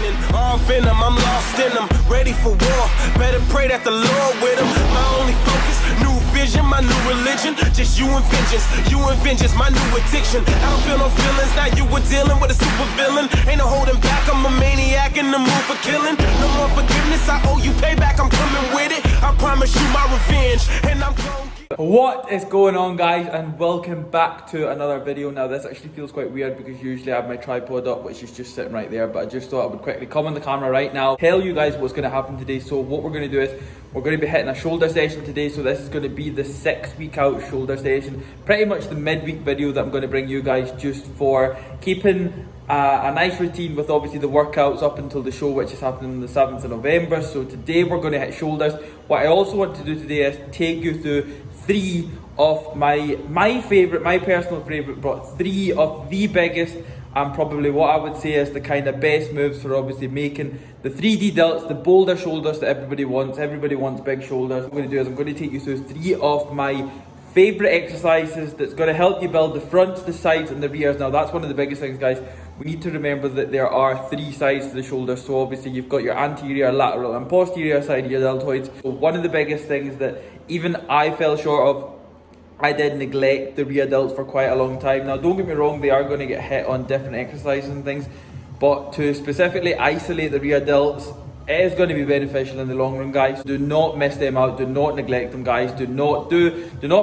lightning, all venom, I'm lost in them. Ready for war, better pray that the Lord with them. My only focus, new vision, my new religion. Just you and vengeance, my new addiction. I don't feel no feelings, now you were dealing with a super villain. Ain't no holding back, I'm a maniac in the mood for killing. No more forgiveness, I owe you payback, I'm coming with it. I promise you my revenge, and I'm going. What is going on, guys, and welcome back to another video. Now this actually feels quite weird because usually I have my tripod up, which is just sitting right there, but I just thought I would quickly come on the camera right now, tell you guys what's going to happen today. So what we're going to do is we're going to be hitting a shoulder session today. So this is going to be the 6 week out shoulder session, pretty much the midweek video that I'm going to bring you guys, just for keeping a nice routine with obviously the workouts up until the show, which is happening on the 7th of November. So today we're going to hit shoulders. What I also want to do today is take you through 3 of my personal favorite, but 3 of the biggest and probably what I would say is the kind of best moves for obviously making the 3D delts, the bolder shoulders that everybody wants. Everybody wants big shoulders. What I'm going to do is I'm going to take you through 3 of my favorite exercises that's going to help you build the fronts, the sides and the rears. Now that's one of the biggest things, guys. We need to remember that there are 3 sides to the shoulder. So obviously you've got your anterior, lateral and posterior side of your deltoids. So one of the biggest things that even I fell short of, I did neglect the rear delts for quite a long time. Now don't get me wrong, they are going to get hit on different exercises and things, but to specifically isolate the rear delts, it is going to be beneficial in the long run, guys. Do not miss them out. Do not neglect them, guys. Do not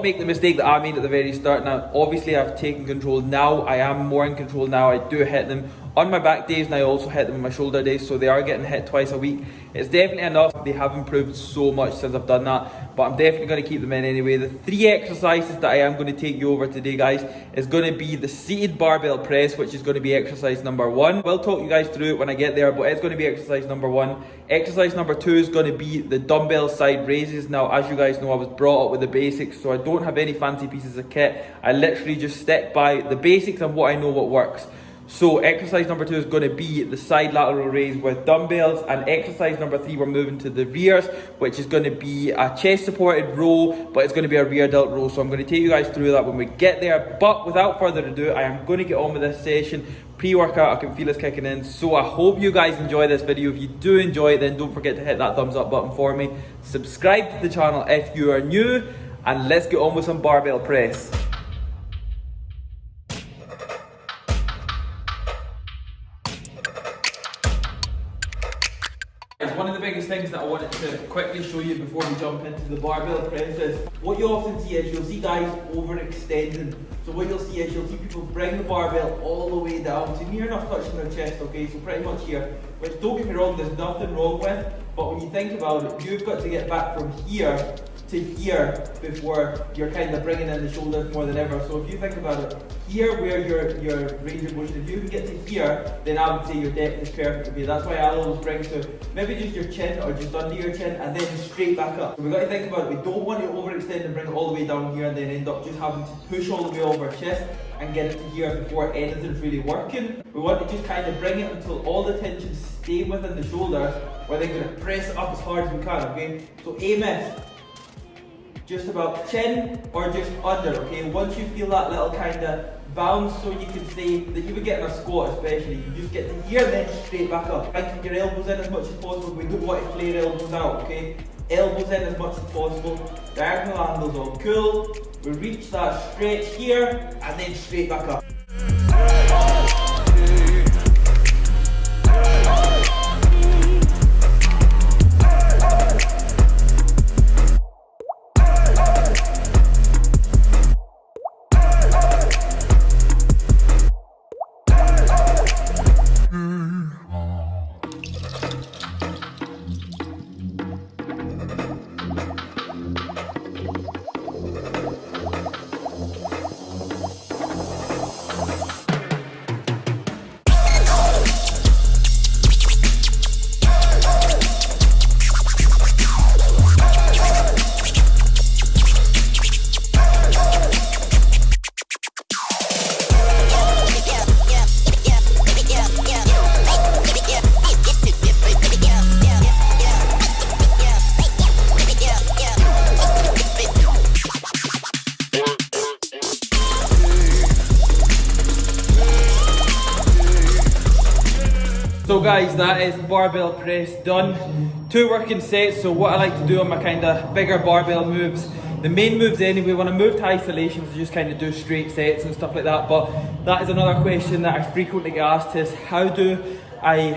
make the mistake that I made at the very start. Now, obviously, I've taken control now. I am more in control now. I do hit them on my back days, and I also hit them on my shoulder days. So they are getting hit twice a week. It's definitely enough. They have improved so much since I've done that, but I'm definitely going to keep them in anyway. The 3 exercises that I am going to take you over today, guys, is going to be the seated barbell press, which is going to be exercise number 1. We'll talk you guys through it when I get there, but it's going to be exercise number 1. Exercise number 2 is going to be the dumbbell side raises. Now, as you guys know, I was brought up with the basics, so I don't have any fancy pieces of kit. I literally just stick by the basics and what I know what works. So exercise number 2 is going to be the side lateral raise with dumbbells, and exercise number 3 we're moving to the rears, which is going to be a chest supported row, but it's going to be a rear delt row. So I'm going to take you guys through that when we get there, but without further ado, I am going to get on with this session. Pre-workout, I can feel it's kicking in, so I hope you guys enjoy this video. If you do enjoy it, then don't forget to hit that thumbs up button for me. Subscribe to the channel if you are new, and let's get on with some barbell press. One of the biggest things that I wanted to quickly show you before we jump into the barbell press is what you often see is you'll see guys overextending. So what you'll see is you'll see people bring the barbell all the way down to near enough touching their chest, okay, so pretty much here, which don't get me wrong, there's nothing wrong with, but when you think about it, you've got to get back from here to here before you're kind of bringing in the shoulders more than ever. So if you think about it, here where your range of motion, if you can get to here, then I would say your depth is perfect. Okay, that's why I always bring to maybe just your chin or just under your chin and then straight back up. So we've got to think about it. We don't want to overextend and bring it all the way down here and then end up just having to push all the way over our chest and get it to here before anything's really working. We want to just kind of bring it until all the tension stays within the shoulders, where they're going to press it up as hard as we can, okay? So aim is just about chin or just under, okay? Once you feel that little kind of bounce, so you can say that you would get in a squat especially, you just get to here then straight back up. Try to keep your elbows in as much as possible. We don't want to flare elbows out, okay? Elbows in as much as possible. Diagonal angles all cool. We reach that stretch here and then straight back up. So guys, that is barbell press done. 2 working sets. So what I like to do on my kind of bigger barbell moves, the main moves anyway, when I move to isolations, I just kind of do straight sets and stuff like that. But that is another question that I frequently get asked is how do I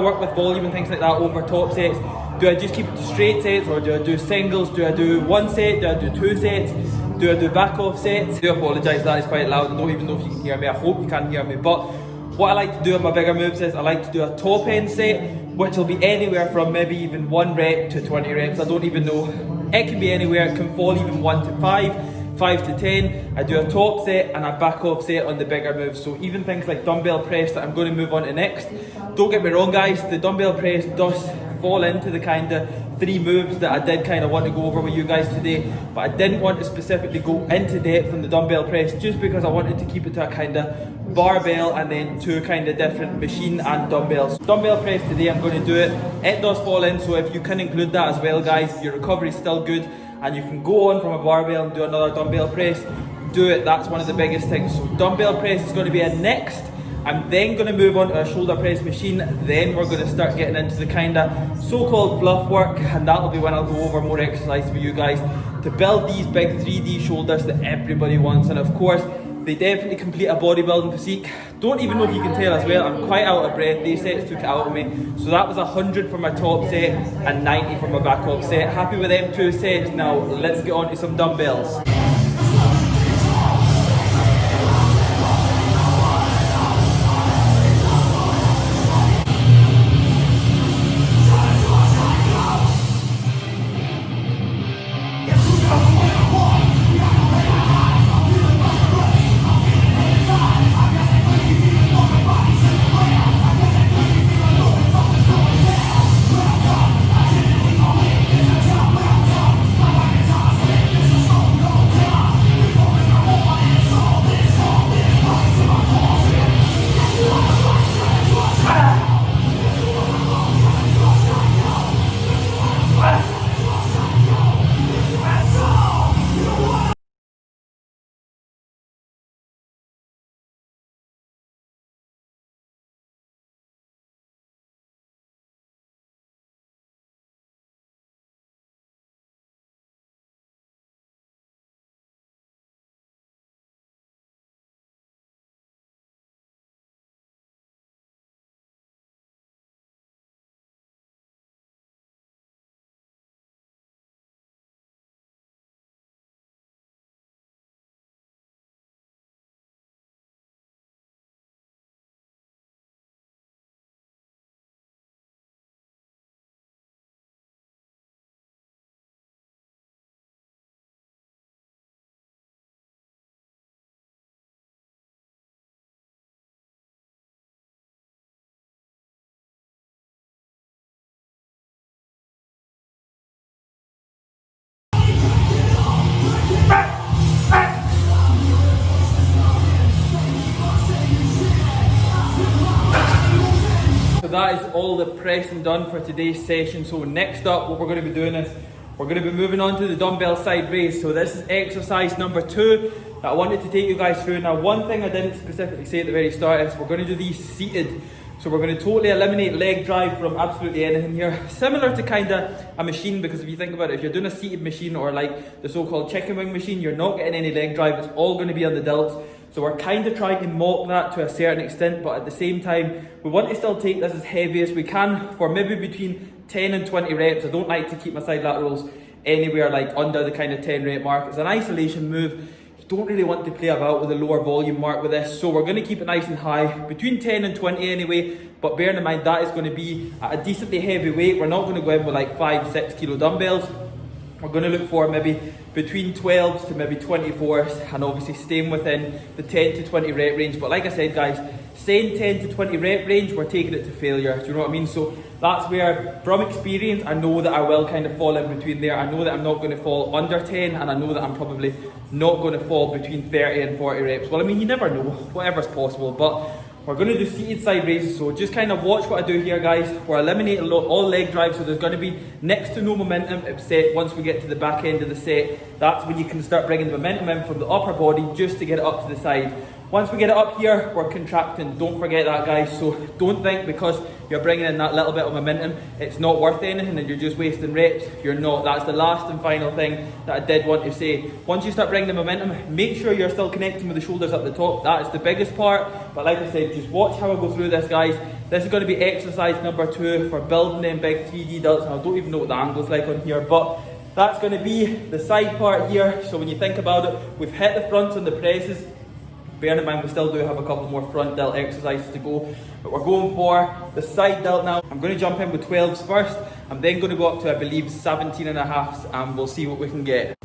work with volume and things like that over top sets? Do I just keep it to straight sets, or do I do singles? Do I do 1 set? Do I do 2 sets? Do I do back off sets? I do apologise, that is quite loud. I don't even know if you can hear me. I hope you can hear me. But what I like to do on my bigger moves is I like to do a top end set, which will be anywhere from maybe even 1 rep to 20 reps. I don't even know. It can be anywhere. It can fall even 1 to 5, 5 to 10. I do a top set and a back off set on the bigger moves. So even things like dumbbell press that I'm going to move on to next. Don't get me wrong guys, the dumbbell press does fall into the kind of 3 moves that I did kind of want to go over with you guys today, but I didn't want to specifically go into depth on the dumbbell press just because I wanted to keep it to a kind of barbell and then 2 kind of different machine and dumbbells. Dumbbell press today, I'm going to do it. It does fall in, so if you can include that as well guys, if your recovery is still good and you can go on from a barbell and do another dumbbell press, do it. That's one of the biggest things. So dumbbell press is going to be a next. I'm then going to move on to a shoulder press machine. Then we're going to start getting into the kind of so-called fluff work, and that'll be when I'll go over more exercise for you guys to build these big 3D shoulders that everybody wants. And of course, they definitely complete a bodybuilding physique. Don't even know if you can tell as well, I'm quite out of breath. These sets took it out of me. So that was 100 for my top set and 90 for my back off set. Happy with them 2 sets. Now let's get on to some dumbbells. So that is all the pressing done for today's session. So next up, what we're going to be doing is we're going to be moving on to the dumbbell side raise. So this is exercise number 2 that I wanted to take you guys through. Now, one thing I didn't specifically say at the very start is we're going to do these seated. So we're going to totally eliminate leg drive from absolutely anything here. Similar to kind of a machine, because if you think about it, if you're doing a seated machine or like the so-called chicken wing machine, you're not getting any leg drive. It's all going to be on the delts. So we're kind of trying to mock that to a certain extent, but at the same time, we want to still take this as heavy as we can for maybe between 10 and 20 reps. I don't like to keep my side laterals anywhere like under the kind of 10 rep mark. It's an isolation move. You don't really want to play about with a lower volume mark with this. So we're going to keep it nice and high, between 10 and 20 anyway. But bearing in mind that is going to be at a decently heavy weight. We're not going to go in with like 5-6 kilo dumbbells. We're going to look for maybe between 12s to maybe 24s, and obviously staying within the 10 to 20 rep range. But like I said guys, saying 10 to 20 rep range, we're taking it to failure. Do you know what I mean? So that's where, from experience, I know that I will kind of fall in between there. I know that I'm not going to fall under 10, and I know that I'm probably not going to fall between 30 and 40 reps. Well, I mean, you never know, whatever's possible. But we're going to do seated side raises, so just kind of watch what I do here guys. We're eliminating all leg drive, so there's going to be next to no momentum except once we get to the back end of the set. That's when you can start bringing the momentum in from the upper body just to get it up to the side. Once we get it up here, we're contracting. Don't forget that, guys. So don't think because you're bringing in that little bit of momentum, it's not worth anything and you're just wasting reps. You're not. That's the last and final thing that I did want to say. Once you start bringing the momentum, make sure you're still connecting with the shoulders at the top. That is the biggest part. But like I said, just watch how I go through this, guys. This is going to be exercise number 2 for building them big 3D delts. And I don't even know what the angle's like on here, but that's going to be the side part here. So when you think about it, we've hit the fronts and the presses. Bear in mind, we still do have a couple more front delt exercises to go, but we're going for the side delt now. I'm going to jump in with 12s first. I'm then going to go up to, I believe, 17.5s, and we'll see what we can get.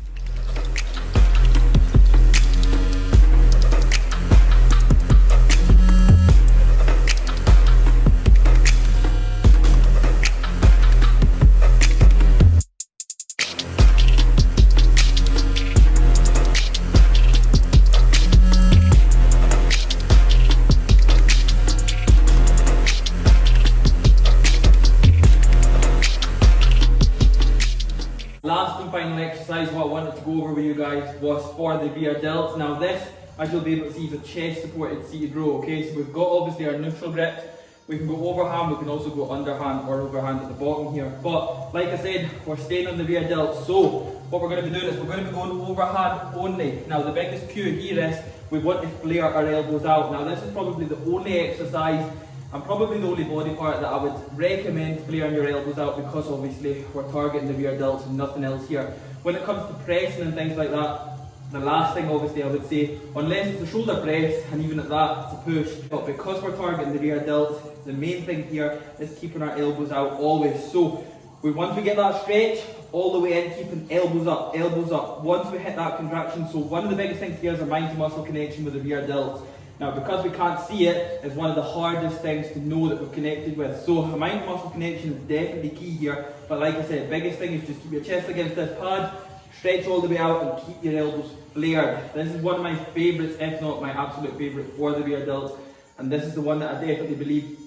Last and final exercise what I wanted to go over with you guys was for the rear delts. Now this, as you'll be able to see, is a chest supported seated row, okay? So we've got obviously our neutral grips. We can go overhand, we can also go underhand or overhand at the bottom here. But like I said, we're staying on the rear delts. So what we're going to be doing is we're going to be going overhand only. Now the biggest cue here is we want to flare our elbows out. Now this is probably the only exercise and probably the only body part that I would recommend flaring your elbows out, because obviously we're targeting the rear delts and nothing else here. When it comes to pressing and things like that, the last thing obviously I would say, unless it's a shoulder press, and even at that it's a push, but because we're targeting the rear delts, the main thing here is keeping our elbows out always. So once we get that stretch, all the way in, keeping elbows up, elbows up. Once we hit that contraction, so one of the biggest things here is a mind to muscle connection with the rear delts. Now, because we can't see it, it's one of the hardest things to know that we've connected with. So a mind muscle connection is definitely key here. But like I said, biggest thing is just keep your chest against this pad, stretch all the way out and keep your elbows flared. This is one of my favourites, if not my absolute favourite for the rear delts. And this is the one that I definitely believe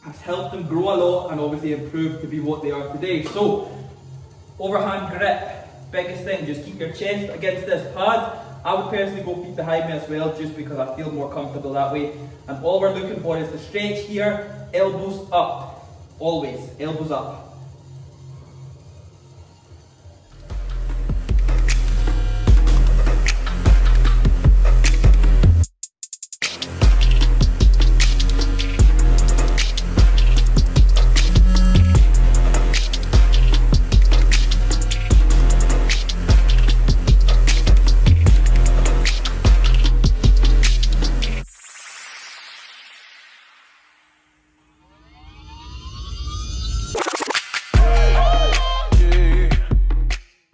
has helped them grow a lot and obviously improve to be what they are today. So, overhand grip, biggest thing, just keep your chest against this pad. I would personally go feet behind me as well, just because I feel more comfortable that way. And all we're looking for is the stretch here, elbows up, always, elbows up.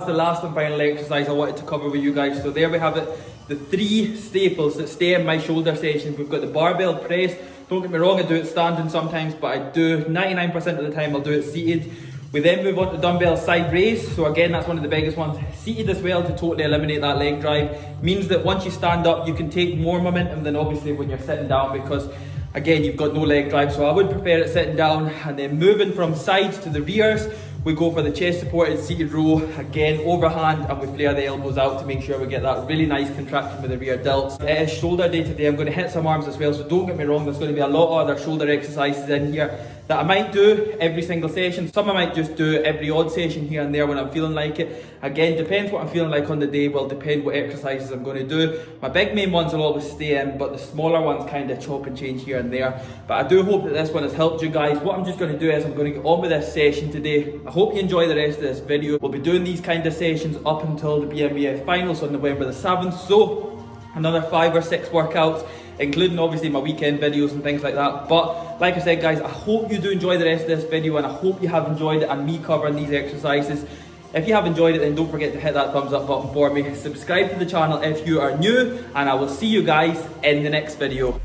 The last and final exercise I wanted to cover with you guys. So there we have it, the 3 staples that stay in my shoulder sessions. We've got the barbell press. Don't get me wrong, I do it standing sometimes, but I do 99% of the time I'll do it seated. We then move on to dumbbell side raise. So again, that's one of the biggest ones. Seated as well, to totally eliminate that leg drive. Means that once you stand up, you can take more momentum than obviously when you're sitting down, because again, you've got no leg drive. So I would prefer it sitting down. And then moving from sides to the rears, we go for the chest supported seated row, again overhand, and we flare the elbows out to make sure we get that really nice contraction with the rear delts. It is shoulder day today. I'm going to hit some arms as well, so don't get me wrong, there's going to be a lot of other shoulder exercises in here that I might do every single session. Some I might just do every odd session here and there when I'm feeling like it. Again, depends what I'm feeling like on the day, will depend what exercises I'm going to do. My big main ones will always stay in, but the smaller ones kind of chop and change here and there. But I do hope that this one has helped you guys. What I'm just going to do is I'm going to get on with this session today. I hope you enjoy the rest of this video. We'll be doing these kind of sessions up until the BNBF finals on November the 7th. So another 5 or 6 workouts, including obviously my weekend videos and things like that. But like I said, guys, I hope you do enjoy the rest of this video, and I hope you have enjoyed it and me covering these exercises. If you have enjoyed it, then don't forget to hit that thumbs up button for me. Subscribe to the channel if you are new, and I will see you guys in the next video.